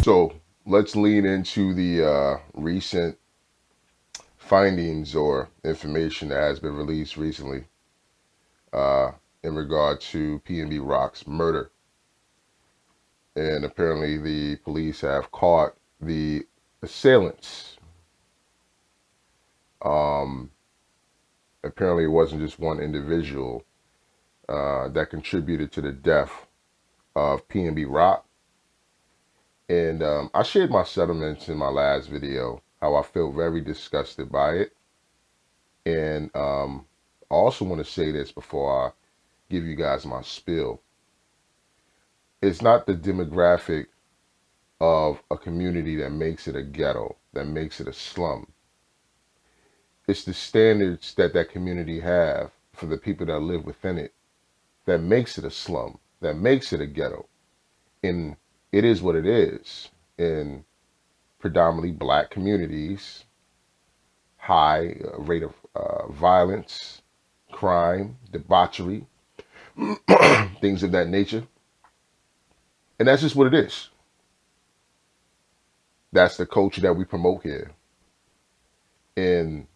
So let's lean into the recent findings or information that has been released recently uh, in regard to PnB Rock's murder. And apparently, the police have caught the assailants. Um, Apparently, it wasn't just one individual that contributed to the death of PnB Rock. And I shared my sentiments in my last video, how I feel very disgusted by it. And I also want to say this before I give you guys my spill. It's not the demographic of a community that makes it a ghetto, that makes it a slum. It's the standards that that community have for the people that live within it that makes it a slum, that makes it a ghetto. And it is what it is in predominantly black communities. High rate of violence, crime, debauchery, things of that nature. And that's just what it is. That's the culture that we promote here. And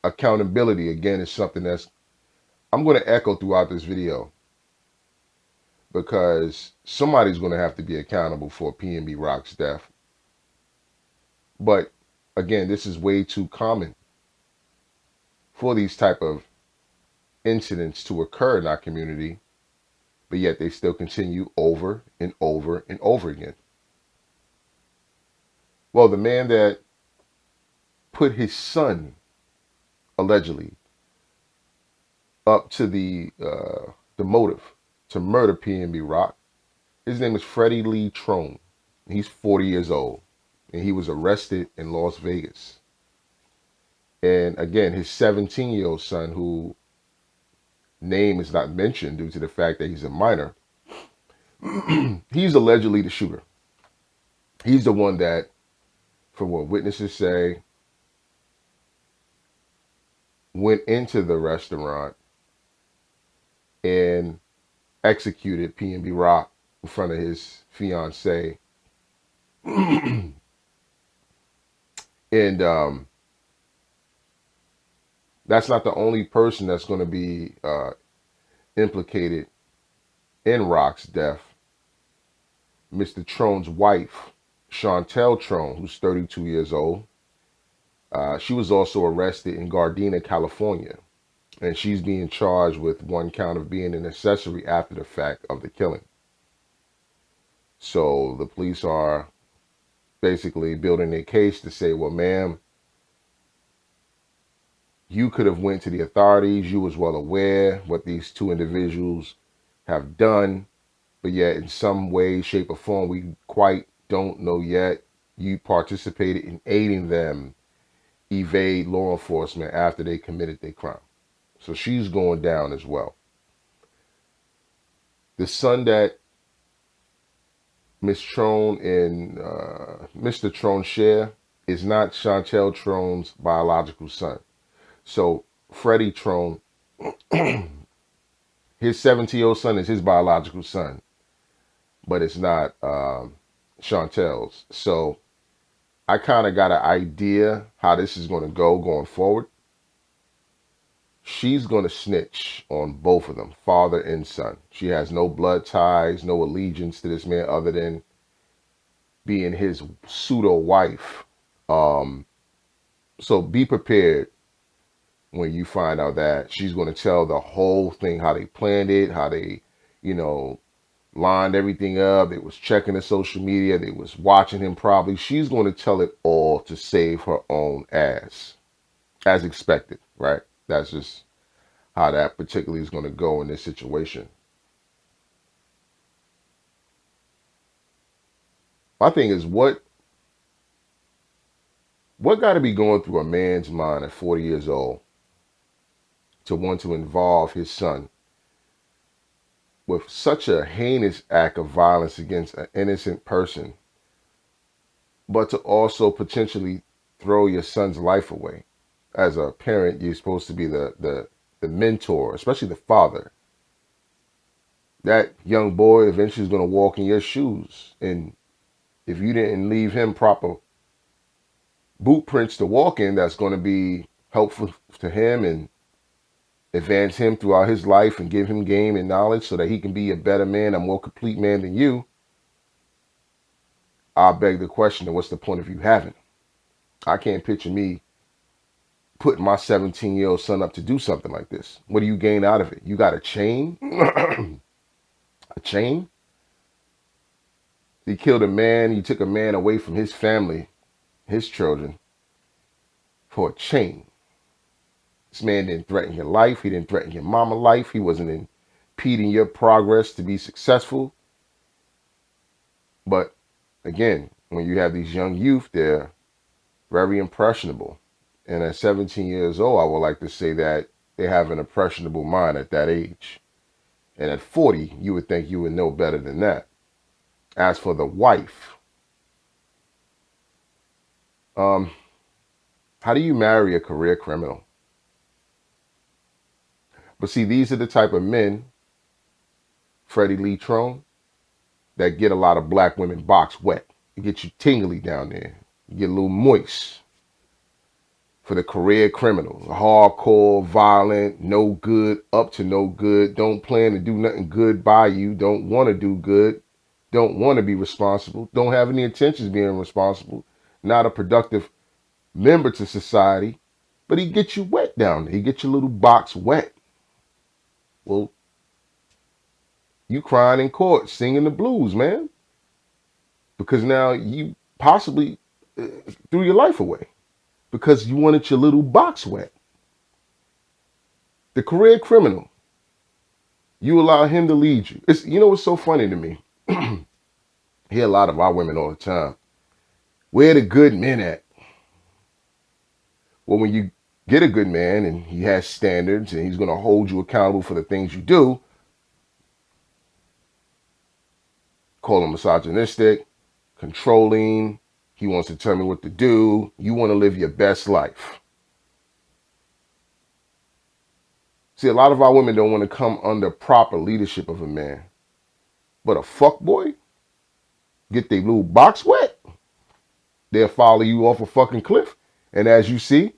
accountability, again, is something that's I'm going to echo throughout this video, because somebody's going to have to be accountable for PnB Rock's death. But again, this is way too common for these type of incidents to occur in our community, but yet they still continue over and over and over again. Well, the man that put his son, allegedly, up to the motive to murder PnB Rock, his name is Freddie Lee Trone. He's 40 years old, and he was arrested in Las Vegas. And again, his 17-year-old son, who name is not mentioned due to the fact that he's a minor, he's allegedly the shooter. He's the one that, from what witnesses say, went into the restaurant and executed PnB Rock in front of his fiance. And that's not the only person that's going to be implicated in Rock's death. Mr. Trone's wife, Shauntel Trone, who's 32 years old, she was also arrested in Gardena, California. And she's being charged with one count of being an accessory after the fact of the killing. So the police are basically building a case to say, well, ma'am, you could have went to the authorities. You was well aware what these two individuals have done, but yet in some way, shape, or form, we quite don't know yet, you participated in aiding them evade law enforcement after they committed their crime. So she's going down as well. The son that Miss Trone and Mr. Trone share is not Shauntel Trone's biological son. So Freddie Trone, his 17-year-old son is his biological son, but it's not Shauntel's. So I kind of got an idea how this is going to go going forward. She's going to snitch on both of them, father and son. She has no blood ties, no allegiance to this man other than being his pseudo wife. So be prepared when you find out that she's going to tell the whole thing, how they planned it, how they, lined everything up. They was checking the social media. They was watching him probably. She's going to tell it all to save her own ass, as expected, right? That's just how that particularly is going to go in this situation. My thing is, what got to be going through a man's mind at 40 years old to want to involve his son with such a heinous act of violence against an innocent person, but to also potentially throw your son's life away? As a parent, you're supposed to be the mentor, especially the father. That young boy eventually is going to walk in your shoes, and if you didn't leave him proper boot prints to walk in, that's going to be helpful to him and advance him throughout his life and give him game and knowledge so that he can be a better man, a more complete man than you, I beg the question, what's the point of you having? I can't picture me putting my 17-year-old son up to do something like this. What do you gain out of it? You got a chain? A chain? He killed a man. He took a man away from his family, his children, for a chain. This man didn't threaten your life. He didn't threaten your mama's life. He wasn't impeding your progress to be successful. But again, when you have these young youth, they're very impressionable. And at 17 years old, I would like to say that they have an impressionable mind at that age. And at 40, you would think you would know better than that. As for the wife, how do you marry a career criminal? But see, these are the type of men, Freddie Lee Trone, that get a lot of black women box wet. It gets you tingly down there. You get a little moist. For the career criminals, hardcore, violent, no good, up to no good, don't plan to do nothing good by you, don't want to do good, don't want to be responsible, don't have any intentions of being responsible, not a productive member to society, but he gets you wet down there. He gets your little box wet. Well, you crying in court, singing the blues, man, because now you possibly threw your life away because you wanted your little box wet. The career criminal, you allow him to lead you. You know what's so funny to me? I hear a lot of our women all the time. Where the good men at? Well, when you get a good man and he has standards and he's going to hold you accountable for the things you do, call him misogynistic, controlling, he wants to tell me what to do, you want to live your best life. See, a lot of our women don't want to come under proper leadership of a man. But a fuck boy, get their little box wet, they'll follow you off a fucking cliff. And as you see,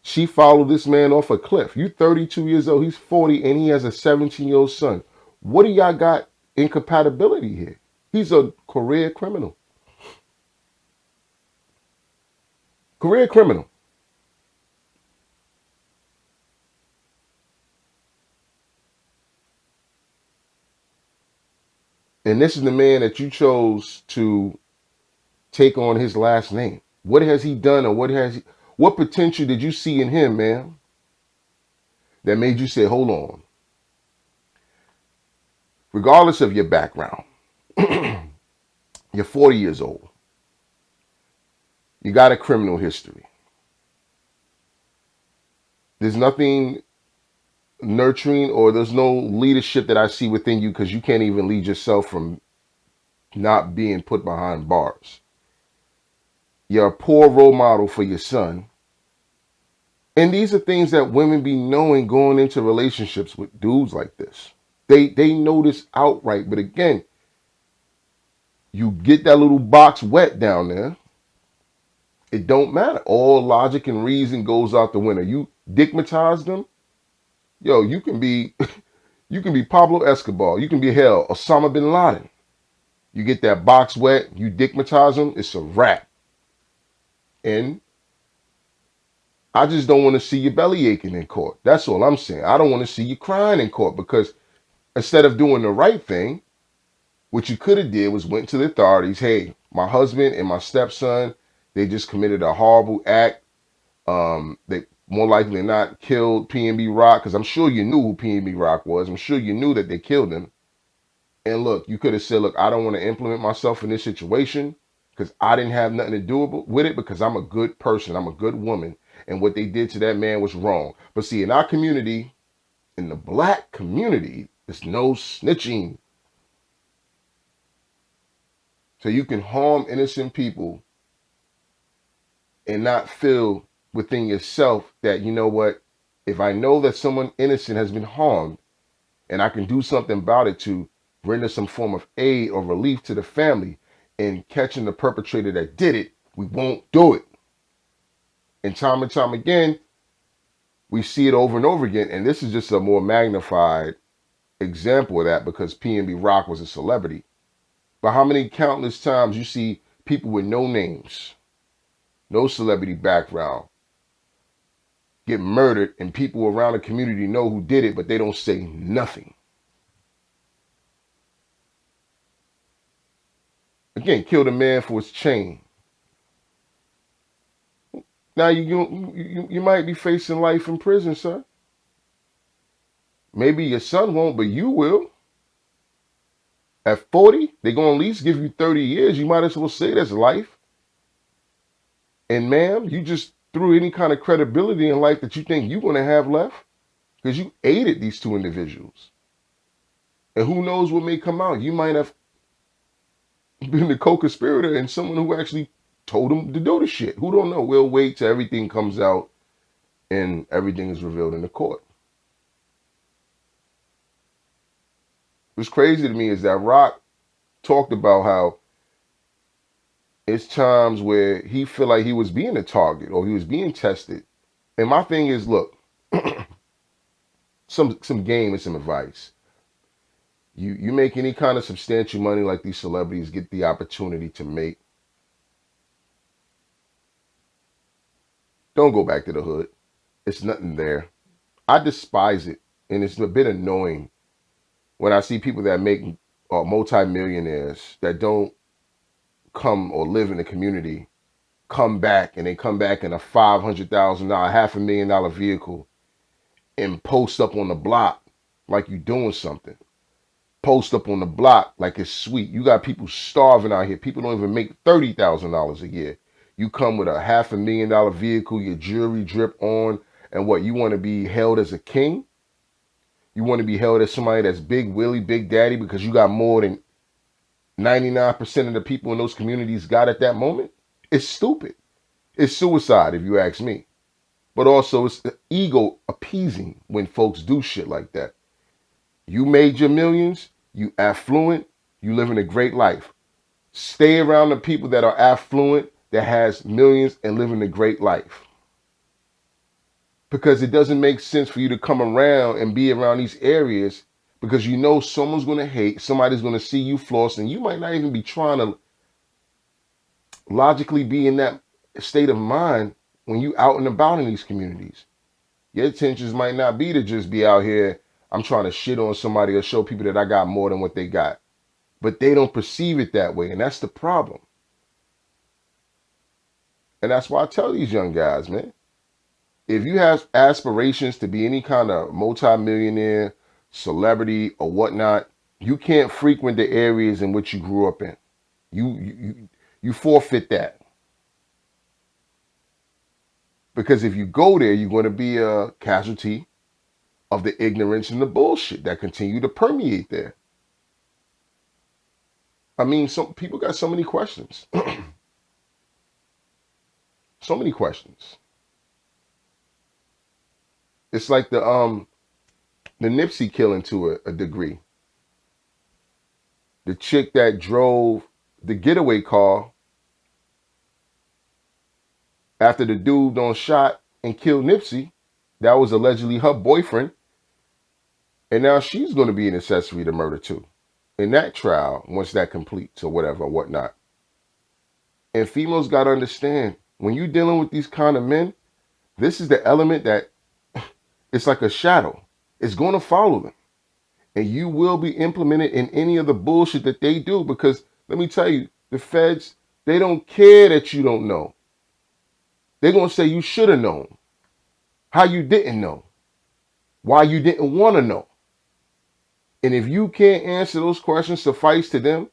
she followed this man off a cliff. You 32 years old, he's 40, and he has a 17-year-old son. What do y'all got incompatibility here? He's a career criminal. Career criminal. And this is the man that you chose to take on his last name. What has he done, or what potential did you see in him, man, that made you say, hold on, regardless of your background, you're 40 years old, you got a criminal history, there's nothing nurturing or there's no leadership that I see within you, because you can't even lead yourself from not being put behind bars. You're a poor role model for your son. And these are things that women be knowing going into relationships with dudes like this. They know this outright. But again, you get that little box wet down there, it don't matter. All logic and reason goes out the window. You digmatize them, yo, you can be you can be Pablo Escobar, you can be hell, Osama bin Laden. You get that box wet, you digmatize them, it's a wrap. And I just don't want to see you belly aching in court. That's all I'm saying. I don't want to see you crying in court, because instead of doing the right thing, what you could have did was went to the authorities. Hey, my husband and my stepson, they just committed a horrible act. They more likely than not killed PnB Rock, because I'm sure you knew who PnB Rock was. I'm sure you knew that they killed him. And look, you could have said, look, I don't want to implement myself in this situation because I didn't have nothing to do with it, because I'm a good person. I'm a good woman. And what they did to that man was wrong. But see, in our community, in the black community, there's no snitching. So you can harm innocent people and not feel within yourself that, you know what, if I know that someone innocent has been harmed and I can do something about it to render some form of aid or relief to the family, in catching the perpetrator that did it, we won't do it. And time again, we see it over and over again. And this is just a more magnified example of that because PnB Rock was a celebrity. But how many countless times you see people with no names, no celebrity background, get murdered and people around the community know who did it, but they don't say nothing. Again, killed a man for his chain. Now you might be facing life in prison, sir. Maybe your son won't, but you will. At 40, they're going to at least give you 30 years. You might as well say that's life. And ma'am, you just threw any kind of credibility in life that you think you're going to have left because you aided these two individuals. And who knows what may come out. You might have been the co-conspirator and someone who actually told them to do the shit. Who don't know? We'll wait till everything comes out and everything is revealed in the court. What's crazy to me is that Rock talked about how it's times where he feel like he was being a target or he was being tested. And my thing is, look, some game and some advice. You make any kind of substantial money like these celebrities get the opportunity to make. Don't go back to the hood. It's nothing there. I despise it. And it's a bit annoying when I see people that make multi-millionaires that don't come or live in the community come back, and they come back in a $500,000, $500,000 vehicle and post up on the block like you doing something. Post up on the block like it's sweet. You got people starving out here. People don't even make $30,000 a year. You come with a $500,000 vehicle, your jewelry drip on, and what, you want to be held as a king? You want to be held as somebody that's Big Willie, Big Daddy, because you got more than 99% of the people in those communities got at that moment? It's stupid. It's suicide, if you ask me. But also, it's ego appeasing when folks do shit like that. You made your millions, you affluent, you living a great life. Stay around the people that are affluent, that has millions and living a great life. Because it doesn't make sense for you to come around and be around these areas because you know someone's going to hate, somebody's going to see you floss, and you might not even be trying to logically be in that state of mind when you out and about in these communities. Your intentions might not be to just be out here, I'm trying to shit on somebody or show people that I got more than what they got. But they don't perceive it that way, and that's the problem. And that's why I tell these young guys, man, if you have aspirations to be any kind of multi-millionaire, celebrity, or whatnot, you can't frequent the areas in which you grew up in. You forfeit that. Because if you go there, you're going to be a casualty of the ignorance and the bullshit that continue to permeate there. I mean, some people got so many questions. So many questions. It's like the Nipsey killing to a degree. The chick that drove the getaway car after the dude done shot and killed Nipsey, that was allegedly her boyfriend. And now she's going to be an accessory to murder too. In that trial, once that completes or whatever, whatnot. And females got to understand, when you're dealing with these kind of men, this is the element that it's like a shadow. It's going to follow them. And you will be implemented in any of the bullshit that they do. Because let me tell you, the feds, they don't care that you don't know. They're going to say you should have known. How you didn't know. Why you didn't want to know. And if you can't answer those questions suffice to them,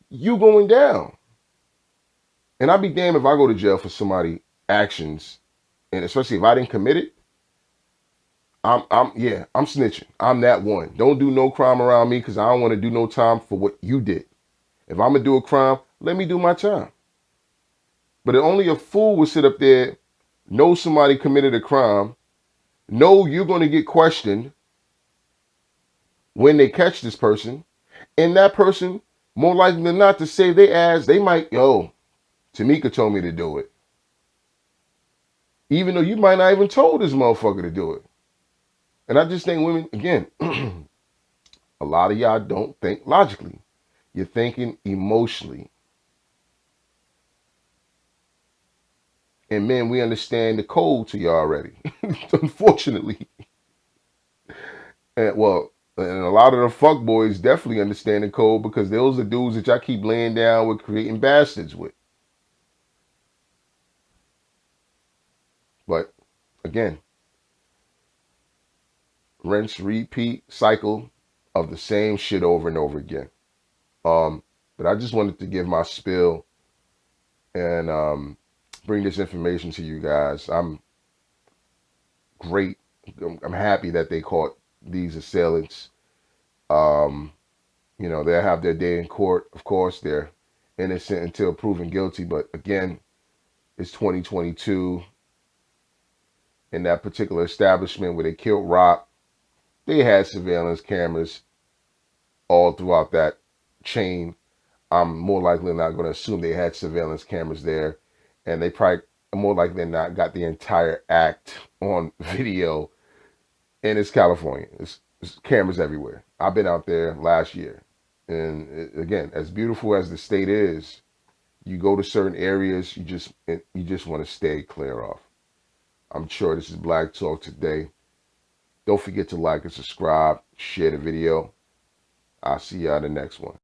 you going down. And I'd be damned if I go to jail for somebody's actions, and especially if I didn't commit it. I'm snitching. I'm that one. Don't do no crime around me because I don't want to do no time for what you did. If I'm going to do a crime, let me do my time. But only a fool would sit up there, know somebody committed a crime, know you're going to get questioned when they catch this person, and that person More likely than not to save their ass, they might, yo, Tamika told me to do it. Even though you might not even told this motherfucker to do it. And I just think women, again, a lot of y'all don't think logically. You're thinking emotionally. And men, we understand the code to y'all already. Unfortunately. And and a lot of the fuck boys definitely understand the code because those are dudes that y'all keep laying down with creating bastards with. But again, rinse, repeat cycle of the same shit over and over again. But I just wanted to give my spill and bring this information to you guys. I'm great. I'm happy that they caught these assailants. Um, they'll have their day in court. Of course, they're innocent until proven guilty. But again, it's 2022. In that particular establishment where they killed Rock, they had surveillance cameras all throughout that chain. I'm more likely not going to assume they had surveillance cameras there. And they probably, more likely than not, got the entire act on video. And it's California. It's cameras everywhere. I've been out there last year. And again, as beautiful as the state is, you go to certain areas, you just want to stay clear of. I'm sure this is Black Talk today. Don't forget to like and subscribe, share the video. I'll see y'all in the next one.